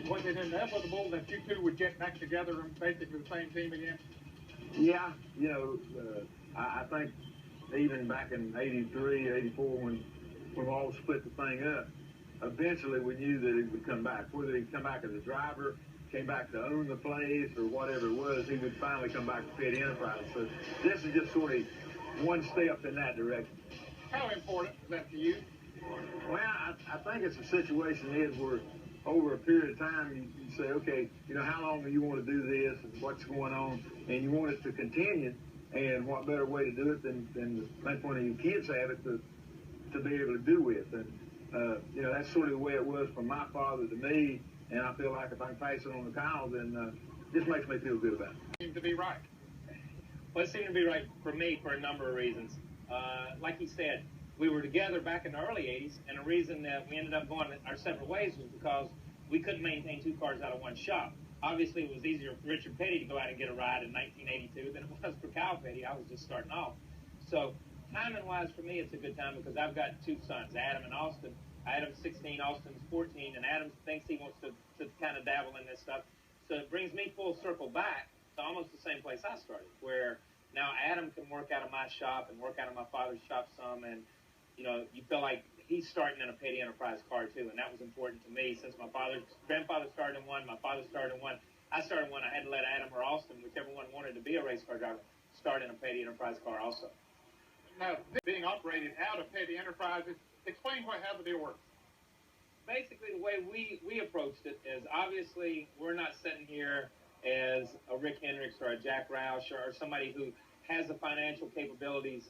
Was it inevitable that you two would get back together and basically the same team again? Yeah, I think even back in '83, '84, when we all split the thing up, eventually we knew that he would come back. Whether he'd come back as a driver, came back to own the place, or whatever it was, he would finally come back to Petty Enterprise. So this is just sort of one step in that direction. How important is that to you? Well, I think it's a situation, Ed, where over a period of time you say, okay, how long do you want to do this and what's going on, and you want it to continue, and what better way to do it than to make one of your kids have it to be able to do with. And, that's sort of the way it was from my father to me, and I feel like if I can pass it on to Kyle, then this makes me feel good about it. Seems to be right. Well, it seemed to be right for me for a number of reasons. Like he said, we were together back in the early 80s, and the reason that we ended up going our separate ways was because we couldn't maintain two cars out of one shop. Obviously, it was easier for Richard Petty to go out and get a ride in 1982 than it was for Kyle Petty. I was just starting off. So timing-wise, for me, it's a good time because I've got two sons, Adam and Austin. Adam's 16, Austin's 14, and Adam thinks he wants to kind of dabble in this stuff. So it brings me full circle back to almost the same place I started, where now Adam can work out of my shop and work out of my father's shop some, and you feel like he's starting in a Petty Enterprise car too, and that was important to me since my grandfather started in one, my father started in one. I started in one. I had to let Adam or Austin, whichever one wanted to be a race car driver, start in a Petty Enterprise car also. Now, being operated out of Petty Enterprises, explain how the deal works. Basically, the way we approached it is obviously we're not sitting here as a Rick Hendricks or a Jack Roush or somebody who has the financial capabilities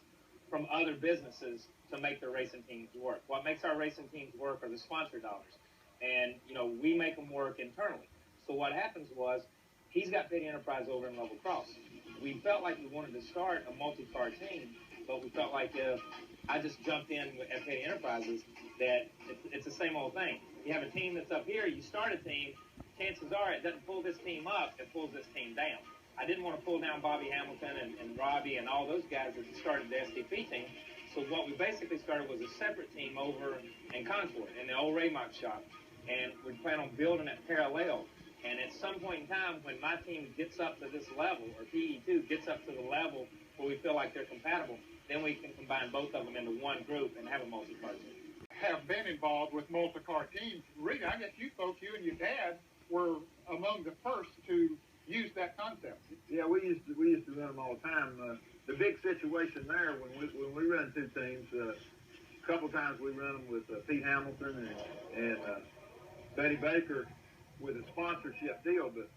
from other businesses to make their racing teams work. What makes our racing teams work are the sponsor dollars. And, we make them work internally. So what happens was he's got Petty Enterprise over in Level Cross. We felt like we wanted to start a multi-car team, but we felt like if I just jumped in at Petty Enterprises, that it's the same old thing. You have a team that's up here, you start a team, chances are it doesn't pull this team up, it pulls this team down. I didn't want to pull down Bobby Hamilton and Robbie and all those guys that started the SDP team. So what we basically started was a separate team over in Concord, in the old Raymock shop. And we plan on building it parallel. And at some point in time, when my team gets up to this level, or PE2 gets up to the level where we feel like they're compatible, then we can combine both of them into one group and have a multi-car team. Have been involved with multi-car teams. Really, I guess you folks, you and your dad, were among the first to use that concept. Yeah, we used to run them all the time. The big situation there when we run two teams, a couple times we run them with Pete Hamilton and Betty Baker with a sponsorship deal. But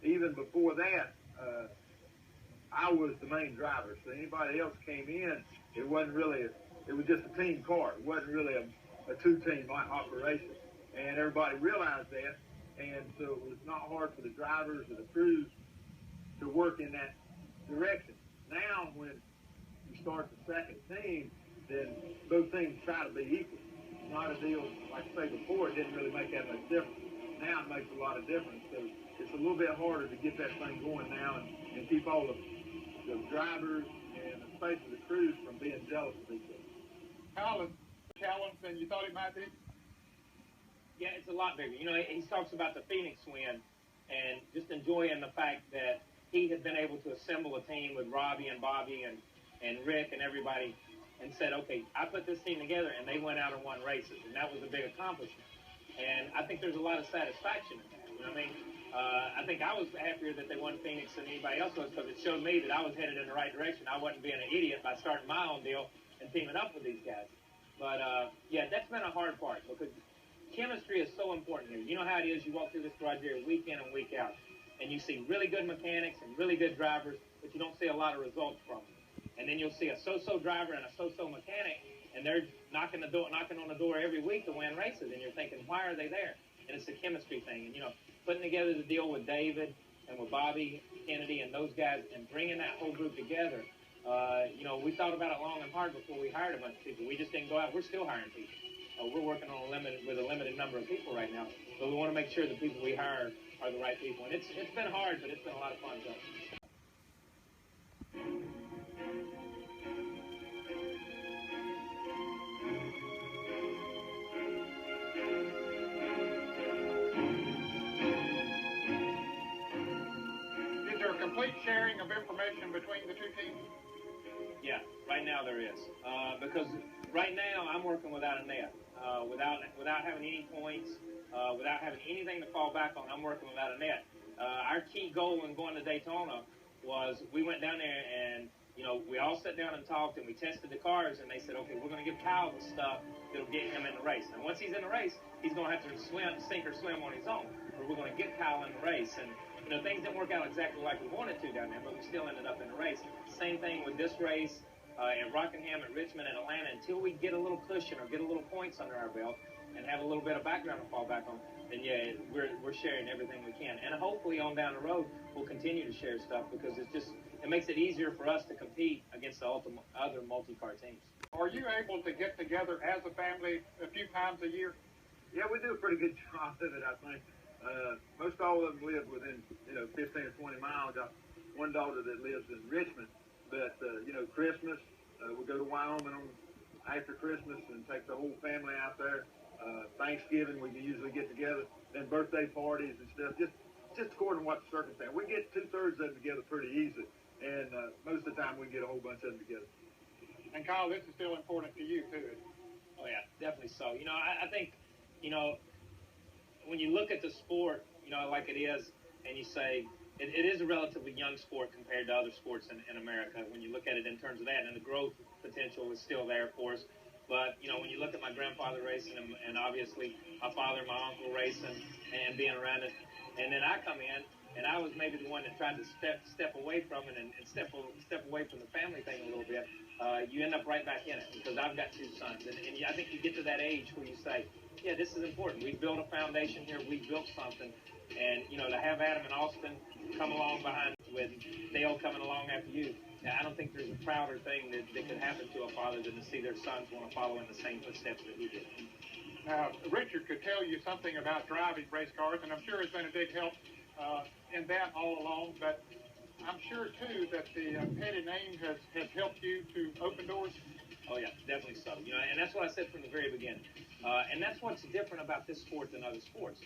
even before that, I was the main driver. So anybody else came in, it wasn't really it was just a team car. It wasn't really a two-team operation, and everybody realized that. And so it was not hard for the drivers or the crews to work in that direction. Now, when you start the second team, then both teams try to be equal. It's not a deal, like I say before, it didn't really make that much difference. Now it makes a lot of difference. So it's a little bit harder to get that thing going now and keep all the drivers and especially the crews from being jealous of each other. Kyle is challenged than you thought it might be? Yeah, it's a lot bigger. He talks about the Phoenix win and just enjoying the fact that he had been able to assemble a team with Robbie and Bobby and Rick and everybody and said, okay, I put this team together, and they went out and won races, and that was a big accomplishment. And I think there's a lot of satisfaction in that. You know what I mean? I think I was happier that they won Phoenix than anybody else was because it showed me that I was headed in the right direction. I wasn't being an idiot by starting my own deal and teaming up with these guys. But, yeah, that's been a hard part because chemistry is so important here. You know how it is. You walk through this garage here week in and week out, and you see really good mechanics and really good drivers, but you don't see a lot of results from them. And then you'll see a so-so driver and a so-so mechanic, and they're knocking on the door every week to win races, and you're thinking, why are they there? And it's a chemistry thing. And, putting together the deal with David and with Bobby Kennedy and those guys and bringing that whole group together, we thought about it long and hard before we hired a bunch of people. We just didn't go out. We're still hiring people. We're working on with a limited number of people right now, but we want to make sure the people we hire are the right people. And it's been hard, but it's been a lot of fun, though. complete sharing of information between the two teams? Yeah, right now there is. Because right now I'm working without a net, without having any points, without having anything to fall back on. I'm working without a net. Our key goal in going to Daytona was we went down there and, we all sat down and talked and we tested the cars and they said, okay, we're going to give Kyle the stuff that'll get him in the race. And once he's in the race, he's going to have to sink or swim on his own, or we're going to get Kyle in the race. And, things didn't work out exactly like we wanted to down there, but we still ended up in the race. Same thing with this race at Rockingham, at Richmond, and Atlanta. Until we get a little cushion or get a little points under our belt and have a little bit of background to fall back on, then yeah, we're sharing everything we can. And hopefully on down the road, we'll continue to share stuff because it makes it easier for us to compete against the other multi-car teams. Are you able to get together as a family a few times a year? Yeah, we do a pretty good job of it, I think. Most all of them live within, 15 or 20 miles. I got one daughter that lives in Richmond, but, Christmas, we go to Wyoming after Christmas and take the whole family out there. Thanksgiving, we can usually get together. Then birthday parties and stuff, just according to what the circumstance. We get 2/3 of them together pretty easy, and most of the time we get a whole bunch of them together. And Kyle, this is still important to you, too. Oh, yeah, definitely so. I think, when you look at the sport, like it is, and you say it is a relatively young sport compared to other sports in America, when you look at it in terms of that, and the growth potential is still there for us. But, when you look at my grandfather racing and obviously my father and my uncle racing and being around it, and then I come in, and I was maybe the one that tried to step away from it and step away from the family thing a little bit, you end up right back in it because I've got two sons. And I think you get to that age where you say, yeah, this is important. We built a foundation here. We built something. And, to have Adam and Austin come along behind with Dale coming along after you, I don't think there's a prouder thing that could happen to a father than to see their sons want to follow in the same footsteps that he did. Now, Richard could tell you something about driving race cars, and I'm sure it's been a big help in that all along, but I'm sure, too, that the Petty name has helped you to open doors. Oh, yeah, definitely so. And that's what I said from the very beginning. And that's what's different about this sport than other sports.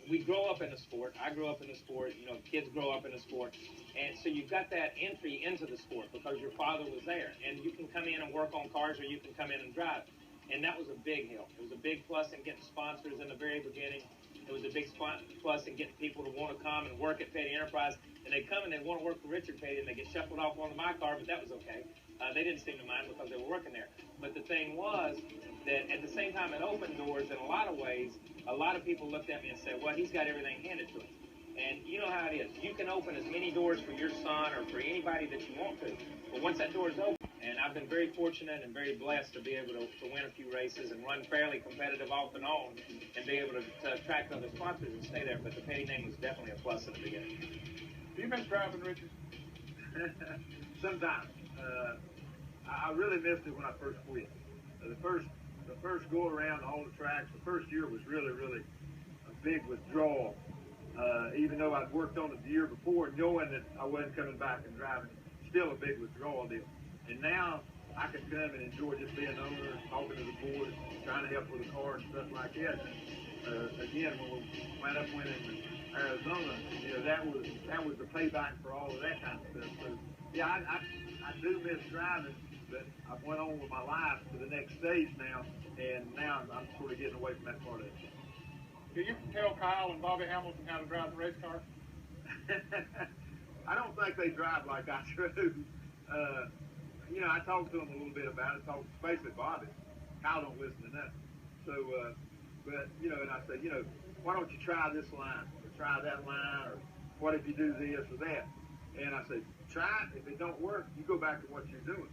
We grow up in the sport. I grew up in the sport. Kids grow up in the sport. And so you've got that entry into the sport because your father was there. And you can come in and work on cars or you can come in and drive. And that was a big help. It was a big plus in getting sponsors in the very beginning. It was a big plus in getting people to want to come and work at Petty Enterprise. And they come and they want to work for Richard Petty and they get shuffled off onto my car, but that was okay. They didn't seem to mind because they were working there. But the thing was that at the same time it opened doors in a lot of ways. A lot of people looked at me and said, well, he's got everything handed to him. And you know how it is. You can open as many doors for your son or for anybody that you want to. But once that door is open, and I've been very fortunate and very blessed to be able to win a few races and run fairly competitive off and on and be able to attract other sponsors and stay there. But the Petty name was definitely a plus in the beginning. Do you miss driving, Richard? Sometimes. I really missed it when I first quit. The first go around all the tracks, the first year was really, really a big withdrawal. Even though I'd worked on it the year before, knowing that I wasn't coming back and driving, still a big withdrawal deal. And now I can come and enjoy just being an owner, talking to the board, trying to help with the car and stuff like that. Again, when we wound up winning Arizona, that was the payback for all of that kind of stuff. So yeah, I do miss driving, but I've went on with my life to the next stage now, and now I'm sort of getting away from that part of it. Do you tell Kyle and Bobby Hamilton how to drive the race car? I don't think they drive like I do. I talked to them a little bit about it, especially Bobby. Kyle don't listen to nothing. So, and I said, why don't you try this line, or try that line, or what if you do this or that? And I said, try it. If it don't work, you go back to what you're doing.